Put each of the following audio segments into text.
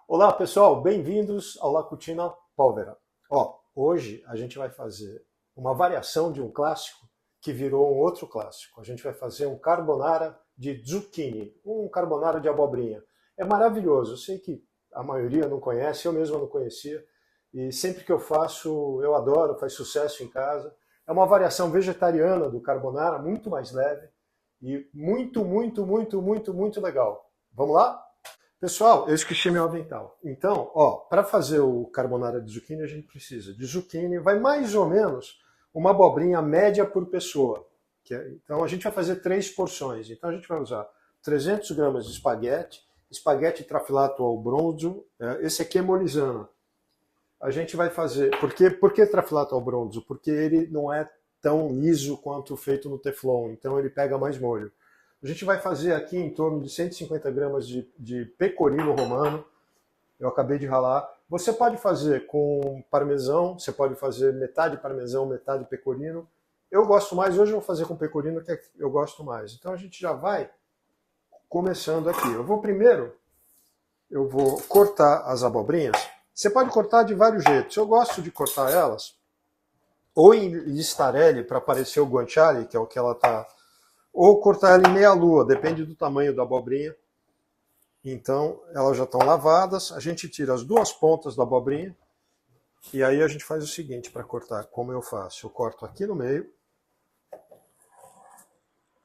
Olá pessoal, bem-vindos ao La Cucina Povera. Hoje a gente vai fazer uma variação de um clássico que virou um outro clássico. A gente vai fazer um carbonara de zucchini, um carbonara de abobrinha. É maravilhoso, eu sei que a maioria não conhece, eu mesmo não conhecia, e sempre que eu faço, eu adoro, faz sucesso em casa. É uma variação vegetariana do carbonara, muito mais leve e muito legal. Vamos lá? Pessoal, eu esqueci meu avental. Então, para fazer o carbonara de zucchini, a gente precisa de zucchini, vai mais ou menos uma abobrinha média por pessoa. Então, a gente vai fazer 3 porções. Então, a gente vai usar 300 gramas de espaguete trafilato ao bronzo, esse aqui é molizano. A gente vai fazer... Por que trafilato ao bronzo? Porque ele não é tão liso quanto feito no Teflon, então ele pega mais molho. A gente vai fazer aqui em torno de 150 gramas de pecorino romano. Eu acabei de ralar. Você pode fazer com parmesão, você pode fazer metade parmesão, metade pecorino. Eu gosto mais, hoje eu vou fazer com pecorino, que eu gosto mais. Então a gente já vai começando aqui. Eu vou cortar as abobrinhas. Você pode cortar de vários jeitos. Eu gosto de cortar elas ou em listarelle, para parecer o guanciale, que é o que ela está... ou cortar ela em meia lua, depende do tamanho da abobrinha. Então, elas já estão lavadas, a gente tira as duas pontas da abobrinha, e aí a gente faz o seguinte para cortar, como eu faço. Eu corto aqui no meio,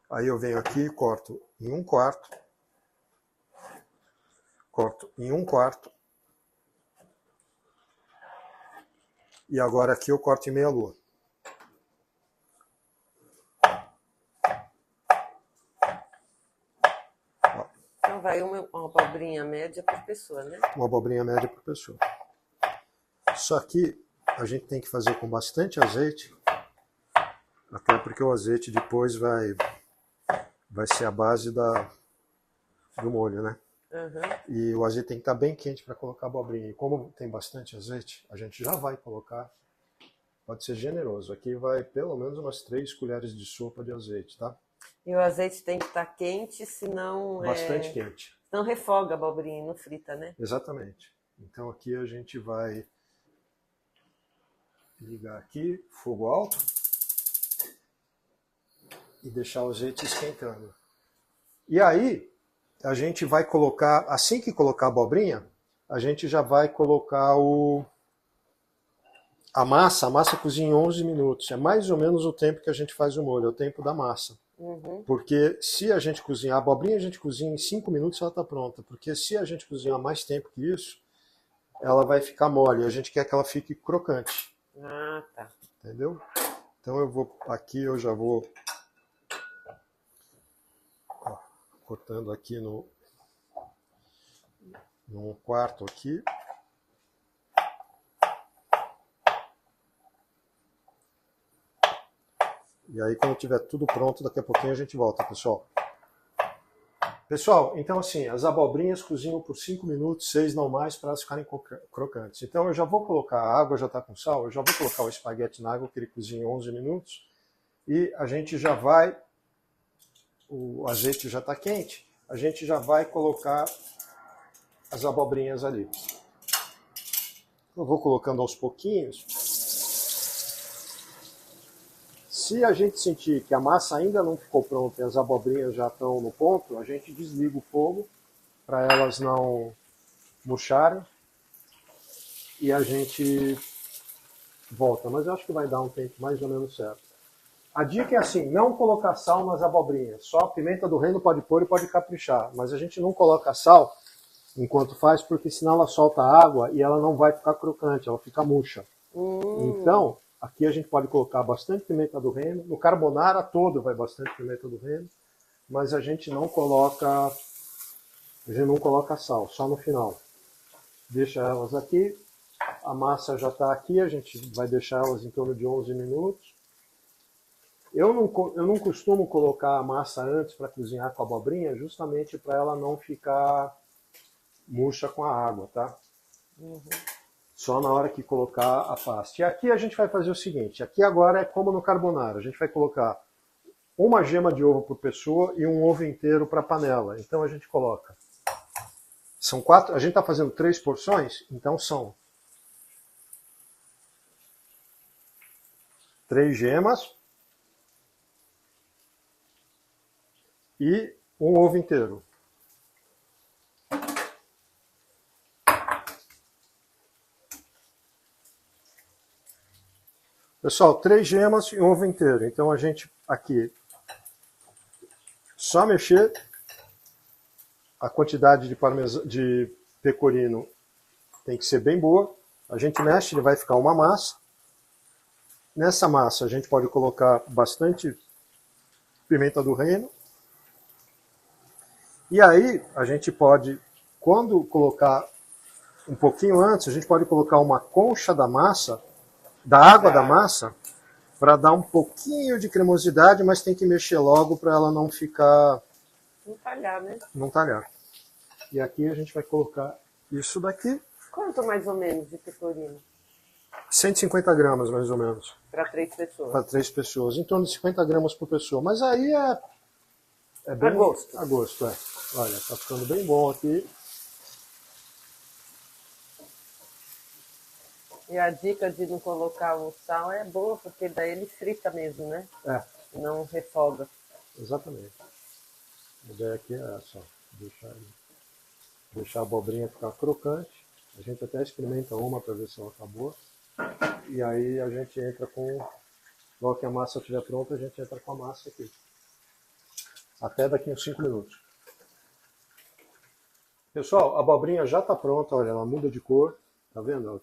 aí eu venho aqui e corto em 1/4, corto em 1/4, e agora aqui eu corto em meia lua. Então vai uma abobrinha média por pessoa, né? Uma abobrinha média por pessoa. Só que a gente tem que fazer com bastante azeite, até porque o azeite depois vai ser a base do molho, né? Uhum. E o azeite tem que estar bem quente para colocar a abobrinha. E como tem bastante azeite, a gente já vai colocar, pode ser generoso. Aqui vai pelo menos umas 3 colheres de sopa de azeite, tá? E o azeite tem que estar quente, senão Bastante quente. não refoga a abobrinha e não frita, né? Exatamente. Então aqui a gente vai ligar aqui, fogo alto, e deixar o azeite esquentando. E aí a gente vai colocar, assim que colocar a abobrinha, a gente já vai colocar a massa. A massa cozinha em 11 minutos. É mais ou menos o tempo que a gente faz o molho, é o tempo da massa. Uhum. Porque se a gente cozinhar a abobrinha, a gente cozinha em 5 minutos, ela está pronta. Porque se a gente cozinhar mais tempo que isso, ela vai ficar mole. A gente quer que ela fique crocante. Ah, tá. Entendeu? Então eu já vou cortando aqui no 1/4 aqui. E aí quando tiver tudo pronto, daqui a pouquinho a gente volta, pessoal. Pessoal, então assim, as abobrinhas cozinham por 5 minutos, 6 não mais, para elas ficarem crocantes. Então eu já vou colocar, a água já está com sal, eu já vou colocar o espaguete na água, que ele cozinha em 11 minutos. E a gente já vai, o azeite já está quente, a gente já vai colocar as abobrinhas ali. Eu vou colocando aos pouquinhos. Se a gente sentir que a massa ainda não ficou pronta e as abobrinhas já estão no ponto, a gente desliga o fogo para elas não murcharem e a gente volta. Mas eu acho que vai dar um tempo mais ou menos certo. A dica é assim, não colocar sal nas abobrinhas. Só a pimenta do reino pode pôr e pode caprichar. Mas a gente não coloca sal enquanto faz, porque senão ela solta água e ela não vai ficar crocante, ela fica murcha. Então, aqui a gente pode colocar bastante pimenta do reino. No carbonara todo vai bastante pimenta do reino. Mas a gente não coloca sal, só no final. Deixa elas aqui. A massa já está aqui, a gente vai deixar elas em torno de 11 minutos. Eu não costumo colocar a massa antes para cozinhar com a abobrinha, justamente para ela não ficar murcha com a água, tá? Uhum. Só na hora que colocar a pasta. E aqui a gente vai fazer o seguinte, aqui agora é como no carbonara, a gente vai colocar uma gema de ovo por pessoa e um ovo inteiro para a panela. Então a gente coloca São 4, a gente está fazendo 3 porções, então são 3 gemas e um ovo inteiro. Pessoal, 3 gemas e um ovo inteiro. Então a gente aqui só mexer, a quantidade de pecorino tem que ser bem boa. A gente mexe, ele vai ficar uma massa. Nessa massa a gente pode colocar bastante pimenta do reino. E aí a gente pode, quando colocar um pouquinho antes, a gente pode colocar uma concha da massa, da água da massa, para dar um pouquinho de cremosidade, mas tem que mexer logo para ela não ficar... Não talhar, né? Não talhar. E aqui a gente vai colocar isso daqui. Quanto mais ou menos de pecorino? 150 gramas, mais ou menos. Para 3 pessoas. Para 3 pessoas. Em torno de 50 gramas por pessoa. Mas aí é bem... A gosto. A gosto, é. Olha, tá ficando bem bom aqui. E a dica de não colocar o sal é boa, porque daí ele frita mesmo, né? É, Não refoga. exatamente. A ideia aqui é essa, deixar a abobrinha ficar crocante. A gente até experimenta uma para ver se ela tá boa. E aí a gente entra com... Logo que a massa estiver pronta, a gente entra com a massa aqui. Até daqui uns 5 minutos. Pessoal, a abobrinha já está pronta, olha, ela muda de cor. Tá vendo?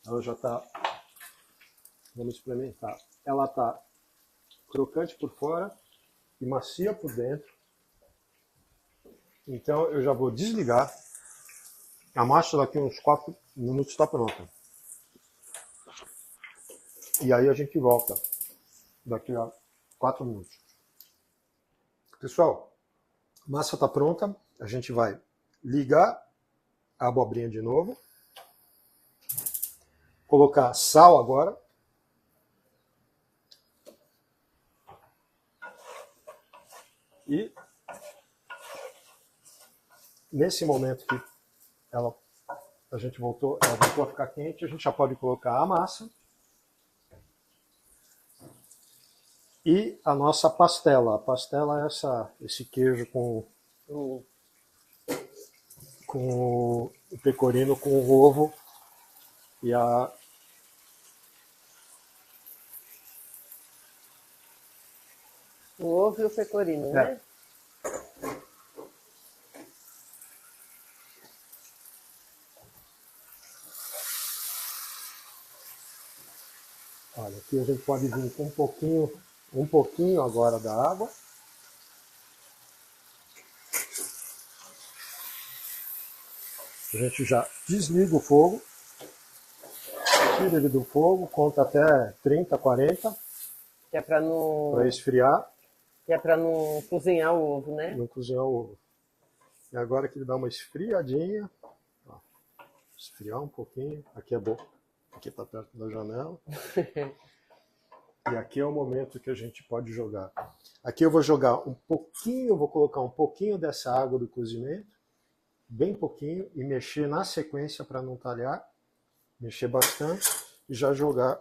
Ela já está... Vamos experimentar. Ela está crocante por fora e macia por dentro. Então eu já vou desligar. A massa daqui uns 4 minutos está pronta. E aí a gente volta daqui a 4 minutos. Pessoal, a massa está pronta. A gente vai ligar a abobrinha de novo. Colocar sal agora. E nesse momento que a gente ela voltou a ficar quente, a gente já pode colocar a massa e a nossa pastela. A pastela é esse queijo com o pecorino, com o ovo e O ovo e o pecorino, né? Olha, aqui a gente pode vir com um pouquinho agora da água. A gente já desliga o fogo, tira ele do fogo, conta até 30, 40. Que é para não... Para esfriar. Que é para não cozinhar o ovo, né? Não cozinhar o ovo. E agora que ele dá uma esfriadinha, ó, esfriar um pouquinho. Aqui é bom. Aqui está perto da janela. E aqui é o momento que a gente pode jogar. Aqui eu vou jogar um pouquinho, vou colocar um pouquinho dessa água do cozimento, bem pouquinho, e mexer na sequência para não talhar. Mexer bastante e já jogar.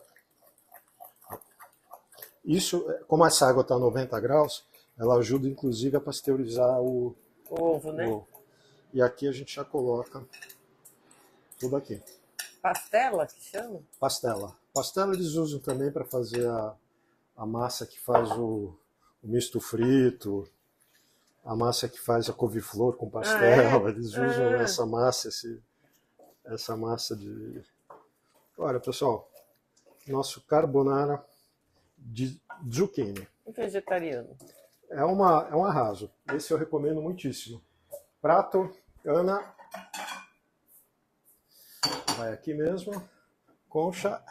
Isso, como essa água está a 90 graus, ela ajuda inclusive a pasteurizar o ovo, né? ovo. E aqui a gente já coloca tudo aqui. Pastela, que chama? Pastela. Pastela eles usam também para fazer a massa que faz o misto frito, a massa que faz a couve-flor com pastel. Eles usam essa massa de... Olha, pessoal, nosso carbonara de zucchini. E vegetariano? É um arraso. Esse eu recomendo muitíssimo. Prato, Ana. Vai aqui mesmo. Concha.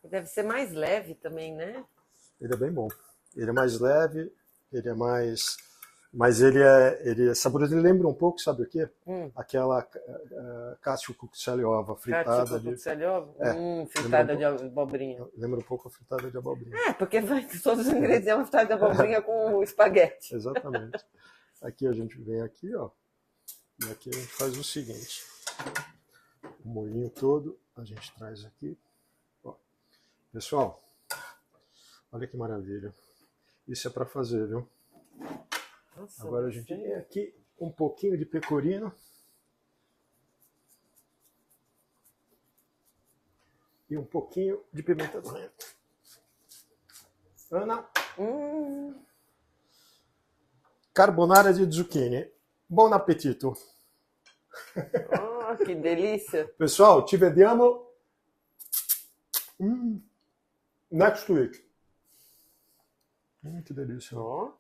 Deve ser mais leve também, né? Ele é bem bom. Ele é mais leve, ele é mais Mas ele é saboroso, ele lembra um pouco, sabe o quê? Aquela cacio cucciaiova fritada de... Fritada de abobrinha. Lembra um pouco a fritada de abobrinha. Porque vai todos os ingredientes é uma fritada de abobrinha com espaguete. Exatamente. Aqui a gente vem aqui, ó. E aqui a gente faz o seguinte. O molhinho todo a gente traz aqui. Ó. Pessoal, olha que maravilha. Isso é para fazer, viu? Nossa, agora a gente tem aqui um pouquinho de pecorino. E um pouquinho de pimenta do reino. Ana. Carbonara de zucchini. Buon appetito. Que delícia. Pessoal, ci vediamo next week. Que delícia. Ó.